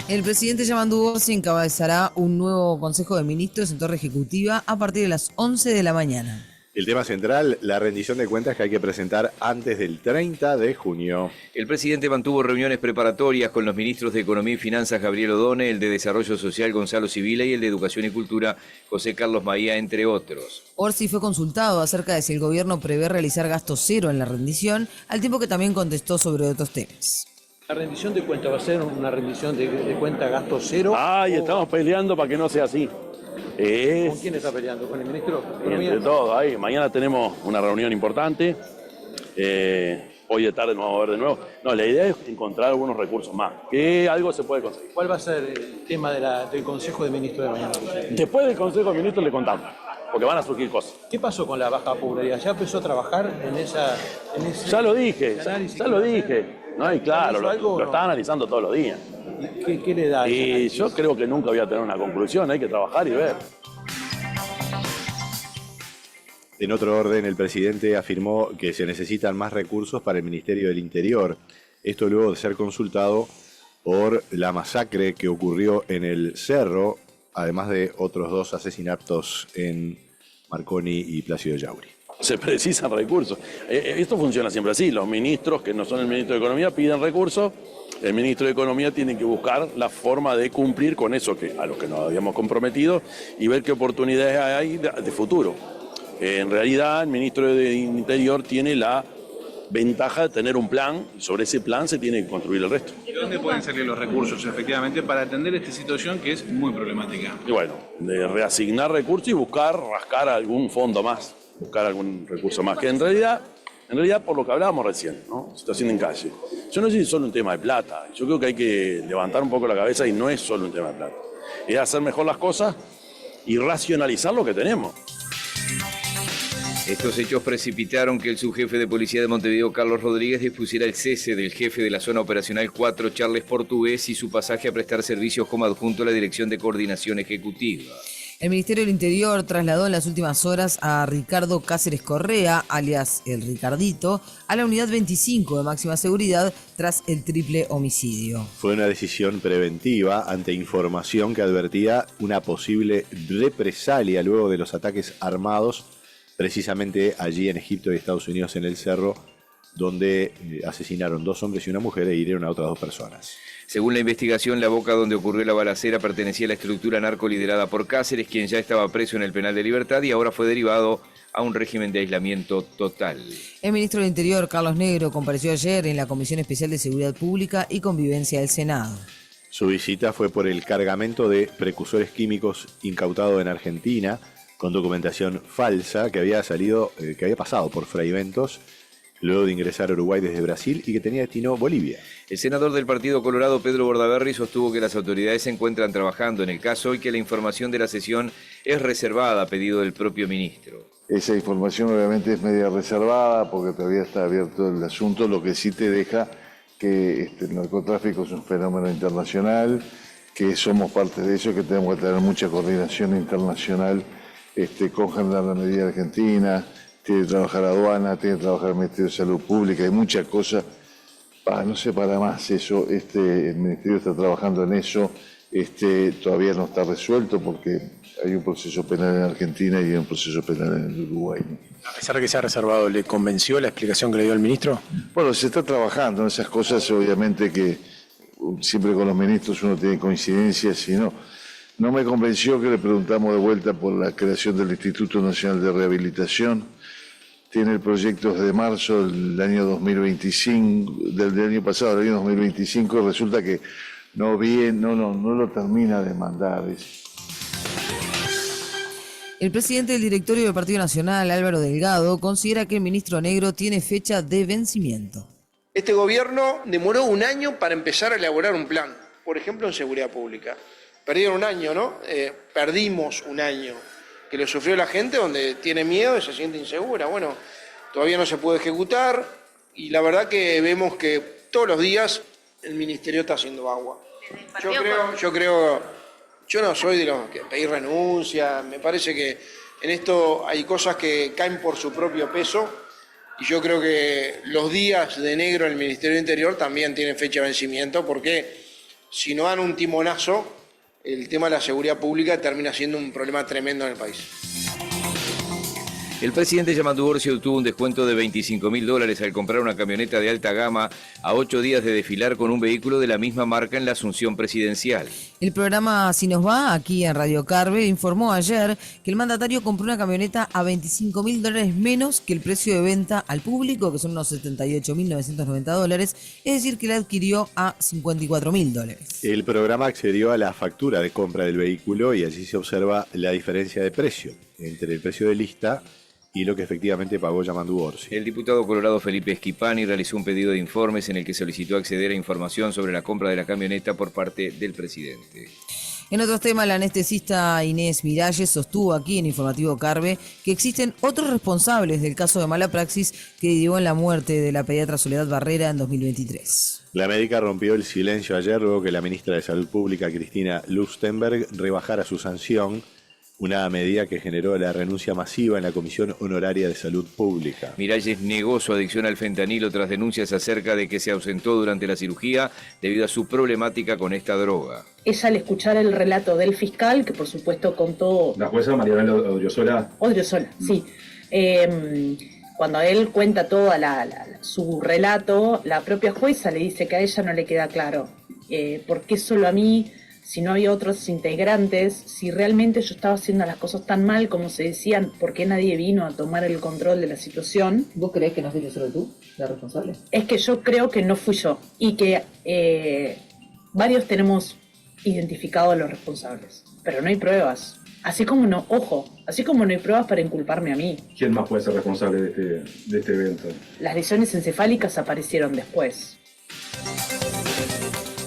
El presidente Yamandu Bossi encabezará un nuevo Consejo de Ministros en Torre Ejecutiva a partir de las 11 de la mañana. El tema central, la rendición de cuentas que hay que presentar antes del 30 de junio. El presidente mantuvo reuniones preparatorias con los ministros de Economía y Finanzas, Gabriel Odone, el de Desarrollo Social, Gonzalo Civila, y el de Educación y Cultura, José Carlos Maía, entre otros. Orsi fue consultado acerca de si el gobierno prevé realizar gasto cero en la rendición, al tiempo que también contestó sobre otros temas. ¿La rendición de cuentas va a ser una rendición de cuenta gasto cero? Ay, estamos peleando para que no sea así. ¿Con quién está peleando? ¿Con el ministro de Economía? Entre todos, ahí. Mañana tenemos una reunión importante. Hoy de tarde nos vamos a ver de nuevo. No, la idea es encontrar algunos recursos más, que algo se puede conseguir. ¿Cuál va a ser el tema del Consejo de Ministros de mañana? Después del Consejo de Ministros le contamos, porque van a surgir cosas. ¿Qué pasó con la baja popularidad? ¿Ya empezó a trabajar en ese Ya lo dije, análisis? ya lo dije. No, y claro, lo está analizando todos los días. ¿Qué le da? Y yo creo que nunca voy a tener una conclusión, hay que trabajar y ver. En otro orden, el presidente afirmó que se necesitan más recursos para el Ministerio del Interior. Esto luego de ser consultado por la masacre que ocurrió en el Cerro, además de otros 2 asesinatos en Marconi y Plácido Yauri. Se precisan recursos. Esto funciona siempre así. Los ministros, que no son el ministro de Economía, piden recursos. El ministro de Economía tiene que buscar la forma de cumplir con eso a lo que nos habíamos comprometido y ver qué oportunidades hay de futuro. En realidad, el ministro de Interior tiene la ventaja de tener un plan, y sobre ese plan se tiene que construir el resto. ¿De dónde pueden salir los recursos, efectivamente, para atender esta situación que es muy problemática? Y bueno, de reasignar recursos y buscar rascar algún fondo más, buscar algún recurso más, que en realidad por lo que hablábamos recién, ¿no? Situación en calle. Yo no sé si es solo un tema de plata, yo creo que hay que levantar un poco la cabeza y no es solo un tema de plata. Es hacer mejor las cosas y racionalizar lo que tenemos. Estos hechos precipitaron que el subjefe de policía de Montevideo, Carlos Rodríguez, dispusiera el cese del jefe de la zona operacional 4, Charles Portugués, y su pasaje a prestar servicios como adjunto a la Dirección de Coordinación Ejecutiva. El Ministerio del Interior trasladó en las últimas horas a Ricardo Cáceres Correa, alias El Ricardito, a la unidad 25 de máxima seguridad tras el triple homicidio. Fue una decisión preventiva ante información que advertía una posible represalia luego de los ataques armados precisamente allí en Egipto y Estados Unidos, en el Cerro, donde asesinaron 2 hombres y una mujer e hirieron a otras 2 personas. Según la investigación, la boca donde ocurrió la balacera pertenecía a la estructura narco liderada por Cáceres, quien ya estaba preso en el penal de Libertad y ahora fue derivado a un régimen de aislamiento total. El ministro del Interior, Carlos Negro, compareció ayer en la Comisión Especial de Seguridad Pública y Convivencia del Senado. Su visita fue por el cargamento de precursores químicos incautado en Argentina, con documentación falsa que había pasado por fragmentos luego de ingresar a Uruguay desde Brasil y que tenía destino Bolivia. El senador del Partido Colorado, Pedro Bordaberry, sostuvo que las autoridades se encuentran trabajando en el caso y que la información de la sesión es reservada a pedido del propio ministro. Esa información obviamente es media reservada porque todavía está abierto el asunto, lo que sí te deja que el narcotráfico es un fenómeno internacional, que somos parte de eso, que tenemos que tener mucha coordinación internacional con Gendarmería Argentina, tiene que trabajar aduana, tiene que trabajar el Ministerio de Salud Pública, hay muchas cosas, no sé para más eso, el Ministerio está trabajando en eso, todavía no está resuelto porque hay un proceso penal en Argentina y hay un proceso penal en el Uruguay. A pesar de que se ha reservado, ¿le convenció la explicación que le dio el ministro? Bueno, se está trabajando en esas cosas, obviamente que siempre con los ministros uno tiene coincidencias y no me convenció que le preguntamos de vuelta por la creación del Instituto Nacional de Rehabilitación. Tiene el proyecto desde marzo del año 2025, del año pasado, del año 2025, y resulta que no lo termina de mandar. El presidente del directorio del Partido Nacional, Álvaro Delgado, considera que el ministro Negro tiene fecha de vencimiento. Este gobierno demoró 1 año para empezar a elaborar un plan, por ejemplo en seguridad pública. Perdieron 1 año, ¿no? Perdimos 1 año, que lo sufrió la gente donde tiene miedo y se siente insegura. Bueno, todavía no se puede ejecutar y la verdad que vemos que todos los días el ministerio está haciendo agua. Yo no soy de los que pedir renuncia, me parece que en esto hay cosas que caen por su propio peso y yo creo que los días de negro en el Ministerio del Interior también tienen fecha de vencimiento porque si no dan un timonazo, el tema de la seguridad pública termina siendo un problema tremendo en el país. El presidente Yamandu Orsi obtuvo un descuento de $25.000 al comprar una camioneta de alta gama a 8 días de desfilar con un vehículo de la misma marca en la asunción presidencial. El programa Así Nos Va, aquí en Radio Carve, informó ayer que el mandatario compró una camioneta a $25.000 menos que el precio de venta al público, que son unos $78.990, es decir, que la adquirió a $54.000. El programa accedió a la factura de compra del vehículo y allí se observa la diferencia de precio entre el precio de lista y lo que efectivamente pagó Yamandu Orsi. El diputado colorado Felipe Schipani realizó un pedido de informes en el que solicitó acceder a información sobre la compra de la camioneta por parte del presidente. En otros temas, la anestesista Inés Miralles sostuvo aquí en Informativo Carve que existen otros responsables del caso de mala praxis que derivó en la muerte de la pediatra Soledad Barrera en 2023. La médica rompió el silencio ayer luego que la ministra de Salud Pública, Cristina Luxtenberg, rebajara su sanción, una medida que generó la renuncia masiva en la Comisión Honoraria de Salud Pública. Miralles negó su adicción al fentanilo tras denuncias acerca de que se ausentó durante la cirugía debido a su problemática con esta droga. Ella, al escuchar el relato del fiscal, que por supuesto contó... La jueza Marianela Odriozola. Odriozola, sí. Cuando él cuenta todo su relato, la propia jueza le dice que a ella no le queda claro por qué solo a mí, si no había otros integrantes, si realmente yo estaba haciendo las cosas tan mal como se decían, ¿por qué nadie vino a tomar el control de la situación? ¿Vos creés que no fuiste solo tú, la responsable? Es que yo creo que no fui yo y que varios tenemos identificados a los responsables, pero no hay pruebas. Así como no hay pruebas para inculparme a mí. ¿Quién más puede ser responsable de este evento? Las lesiones encefálicas aparecieron después.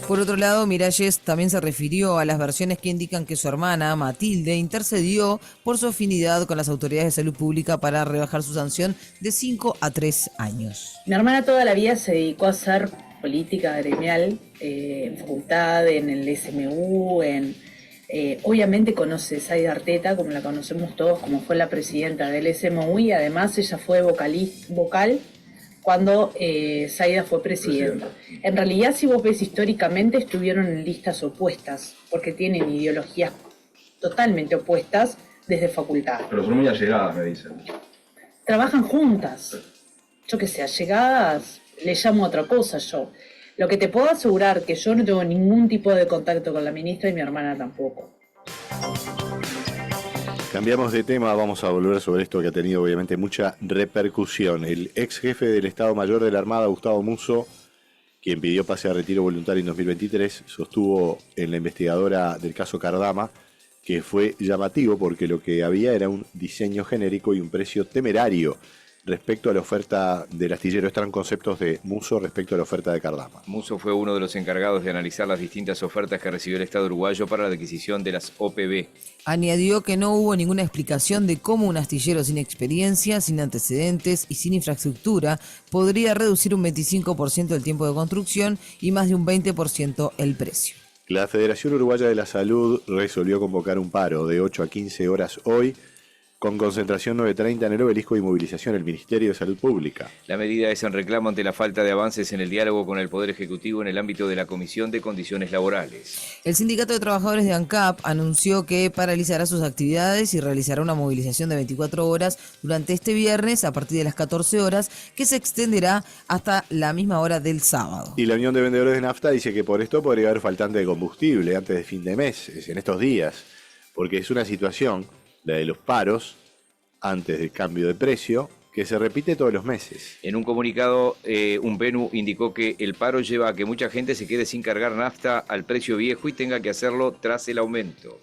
Por otro lado, Miralles también se refirió a las versiones que indican que su hermana, Matilde, intercedió por su afinidad con las autoridades de salud pública para rebajar su sanción de 5 a 3 años. Mi hermana toda la vida se dedicó a hacer política gremial, en facultad, en el SMU, obviamente conoce a Zaida Arteta, como la conocemos todos, como fue la presidenta del SMU, y además ella fue vocal cuando Zaida fue presidenta. En realidad, si vos ves históricamente, estuvieron en listas opuestas, porque tienen ideologías totalmente opuestas desde facultad. Pero son muy allegadas, me dicen. Trabajan juntas. Yo que sé, allegadas, le llamo a otra cosa yo. Lo que te puedo asegurar que yo no tengo ningún tipo de contacto con la ministra y mi hermana tampoco. Cambiamos de tema, vamos a volver sobre esto que ha tenido obviamente mucha repercusión. El ex jefe del Estado Mayor de la Armada, Gustavo Musso, quien pidió pase a retiro voluntario en 2023, sostuvo en la investigadora del caso Cardama que fue llamativo porque lo que había era un diseño genérico y un precio temerario respecto a la oferta del astillero. Estos eran conceptos de Musso respecto a la oferta de Cardama. Musso fue uno de los encargados de analizar las distintas ofertas que recibió el Estado uruguayo para la adquisición de las OPB. Añadió que no hubo ninguna explicación de cómo un astillero sin experiencia, sin antecedentes y sin infraestructura podría reducir un 25% el tiempo de construcción y más de un 20% el precio. La Federación Uruguaya de la Salud resolvió convocar un paro de 8 a 15 horas hoy, con concentración 9:30 en el Obelisco y movilización el Ministerio de Salud Pública. La medida es en reclamo ante la falta de avances en el diálogo con el Poder Ejecutivo en el ámbito de la Comisión de Condiciones Laborales. El Sindicato de Trabajadores de ANCAP anunció que paralizará sus actividades y realizará una movilización de 24 horas durante este viernes a partir de las 14 horas, que se extenderá hasta la misma hora del sábado. Y la Unión de Vendedores de Nafta dice que por esto podría haber faltante de combustible antes de fin de mes, en estos días, porque es una situación, la de los paros, antes del cambio de precio, que se repite todos los meses. En un comunicado, Unpenu indicó que el paro lleva a que mucha gente se quede sin cargar nafta al precio viejo y tenga que hacerlo tras el aumento.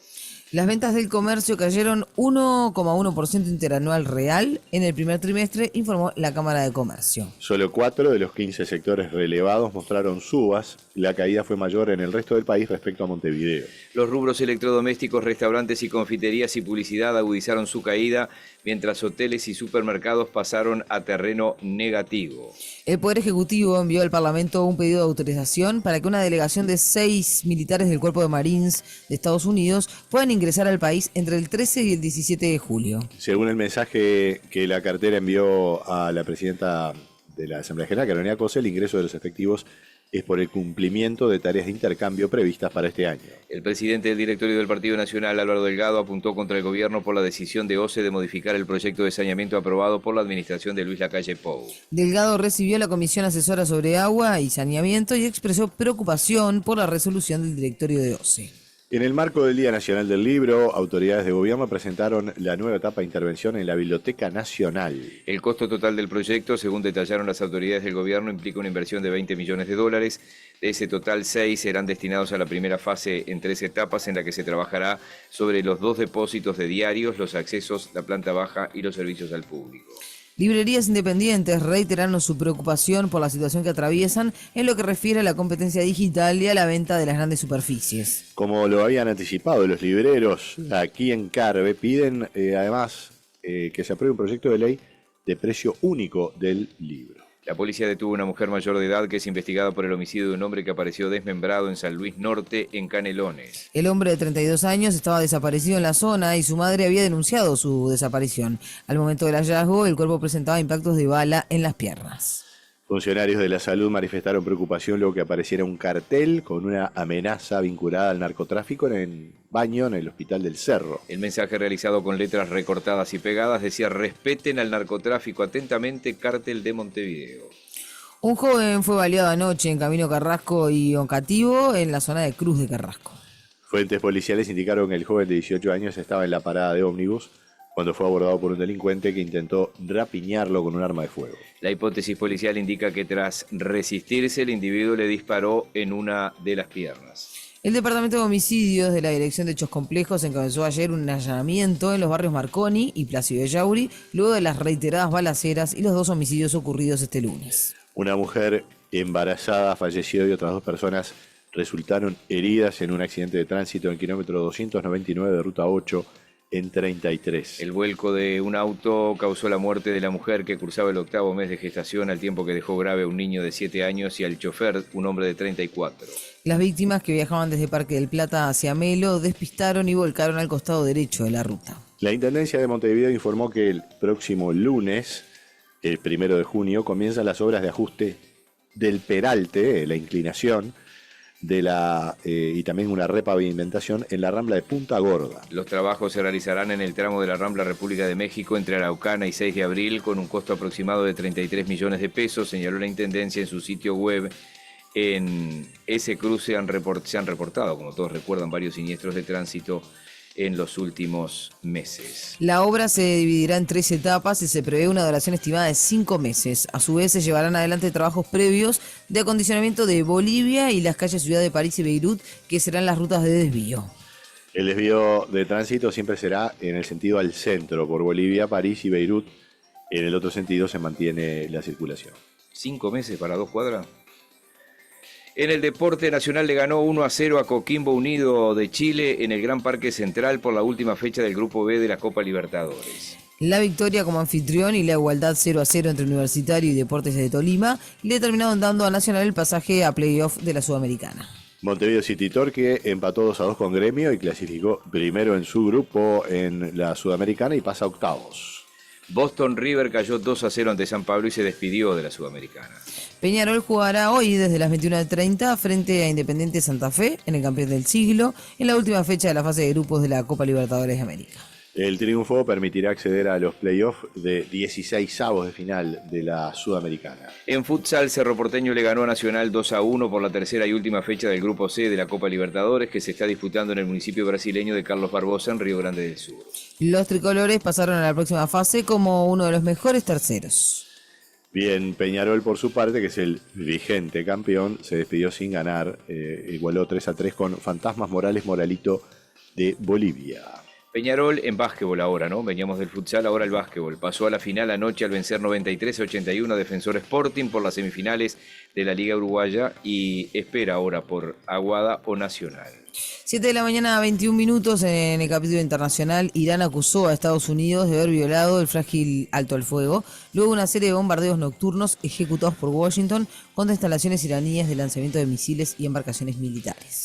Las ventas del comercio cayeron 1,1% interanual real en el primer trimestre, informó la Cámara de Comercio. Solo 4 de los 15 sectores relevados mostraron subas. La caída fue mayor en el resto del país respecto a Montevideo. Los rubros electrodomésticos, restaurantes y confiterías y publicidad agudizaron su caída, mientras hoteles y supermercados pasaron a terreno negativo. El Poder Ejecutivo envió al Parlamento un pedido de autorización para que una delegación de 6 militares del Cuerpo de Marines de Estados Unidos puedan ingresar al país entre el 13 y el 17 de julio. Según el mensaje que la cartera envió a la presidenta de la Asamblea General, Carolina Cosa, el ingreso de los efectivos es por el cumplimiento de tareas de intercambio previstas para este año. El presidente del directorio del Partido Nacional, Álvaro Delgado, apuntó contra el gobierno por la decisión de OCE de modificar el proyecto de saneamiento aprobado por la administración de Luis Lacalle Pou. Delgado recibió la Comisión Asesora sobre Agua y Saneamiento y expresó preocupación por la resolución del directorio de OCE. En el marco del Día Nacional del Libro, autoridades de gobierno presentaron la nueva etapa de intervención en la Biblioteca Nacional. El costo total del proyecto, según detallaron las autoridades del gobierno, implica una inversión de $20 millones. De ese total, 6 serán destinados a la primera fase en 3 etapas, en la que se trabajará sobre los 2 depósitos de diarios, los accesos, la planta baja y los servicios al público. Librerías independientes reiteraron su preocupación por la situación que atraviesan en lo que refiere a la competencia digital y a la venta de las grandes superficies. Como lo habían anticipado los libreros, aquí en Carve piden además que se apruebe un proyecto de ley de precio único del libro. La policía detuvo a una mujer mayor de edad que es investigada por el homicidio de un hombre que apareció desmembrado en San Luis Norte, en Canelones. El hombre de 32 años estaba desaparecido en la zona y su madre había denunciado su desaparición. Al momento del hallazgo, el cuerpo presentaba impactos de bala en las piernas. Funcionarios de la salud manifestaron preocupación luego que apareciera un cartel con una amenaza vinculada al narcotráfico en el baño en el Hospital del Cerro. El mensaje, realizado con letras recortadas y pegadas, decía: respeten al narcotráfico atentamente, Cártel de Montevideo. Un joven fue baleado anoche en Camino Carrasco y Oncativo, en la zona de Cruz de Carrasco. Fuentes policiales indicaron que el joven de 18 años estaba en la parada de ómnibus cuando fue abordado por un delincuente que intentó rapiñarlo con un arma de fuego. La hipótesis policial indica que tras resistirse, el individuo le disparó en una de las piernas. El Departamento de Homicidios de la Dirección de Hechos Complejos encabezó ayer un allanamiento en los barrios Marconi y Plácido de Yauri, luego de las reiteradas balaceras y los 2 homicidios ocurridos este lunes. Una mujer embarazada falleció y otras 2 personas resultaron heridas en un accidente de tránsito en el kilómetro 299 de Ruta 8, en 33. El vuelco de un auto causó la muerte de la mujer que cursaba el 8º mes de gestación, al tiempo que dejó grave a un niño de 7 años y al chofer, un hombre de 34. Las víctimas, que viajaban desde Parque del Plata hacia Melo, despistaron y volcaron al costado derecho de la ruta. La Intendencia de Montevideo informó que el próximo lunes, el 1 de junio, comienzan las obras de ajuste del peralte, la inclinación, y también una repavimentación en la Rambla de Punta Gorda. Los trabajos se realizarán en el tramo de la Rambla República de México entre Araucana y 6 de abril con un costo aproximado de 33 millones de pesos, señaló la Intendencia en su sitio web. En ese cruce se han reportado, como todos recuerdan, varios siniestros de tránsito en los últimos meses. La obra se dividirá en 3 etapas y se prevé una duración estimada de 5 meses. A su vez, se llevarán adelante trabajos previos de acondicionamiento de Bolivia y las calles Ciudad de París y Beirut, que serán las rutas de desvío. El desvío de tránsito siempre será en el sentido al centro, por Bolivia, París y Beirut. En el otro sentido se mantiene la circulación. 5 meses para 2 cuadras. En el deporte, Nacional le ganó 1-0 a Coquimbo Unido de Chile en el Gran Parque Central por la última fecha del Grupo B de la Copa Libertadores. La victoria como anfitrión y la igualdad 0-0 entre Universitario y Deportes de Tolima le terminaron dando a Nacional el pasaje a playoff de la Sudamericana. Montevideo City Torque empató 2-2 con Gremio y clasificó primero en su grupo en la Sudamericana y pasa a octavos. Boston River cayó 2-0 ante San Pablo y se despidió de la Sudamericana. Peñarol jugará hoy desde las 21:30 frente a Independiente Santa Fe en el campeón del siglo, en la última fecha de la fase de grupos de la Copa Libertadores de América. El triunfo permitirá acceder a los playoffs de 16avos de final de la Sudamericana. En futsal, Cerro Porteño le ganó a Nacional 2-1 por la tercera y última fecha del Grupo C de la Copa Libertadores, que se está disputando en el municipio brasileño de Carlos Barbosa, en Río Grande del Sur. Los tricolores pasaron a la próxima fase como uno de los mejores terceros. Bien, Peñarol por su parte, que es el vigente campeón, se despidió sin ganar, igualó 3-3 con Fantasmas Moralito de Bolivia. Peñarol en básquetbol ahora, ¿no? Veníamos del futsal, ahora el básquetbol. Pasó a la final anoche al vencer 93-81 a Defensor Sporting por las semifinales de la Liga Uruguaya y espera ahora por Aguada o Nacional. 7 de la mañana, 21 minutos. En el capítulo internacional, Irán acusó a Estados Unidos de haber violado el frágil alto al fuego, luego de una serie de bombardeos nocturnos ejecutados por Washington contra instalaciones iraníes de lanzamiento de misiles y embarcaciones militares.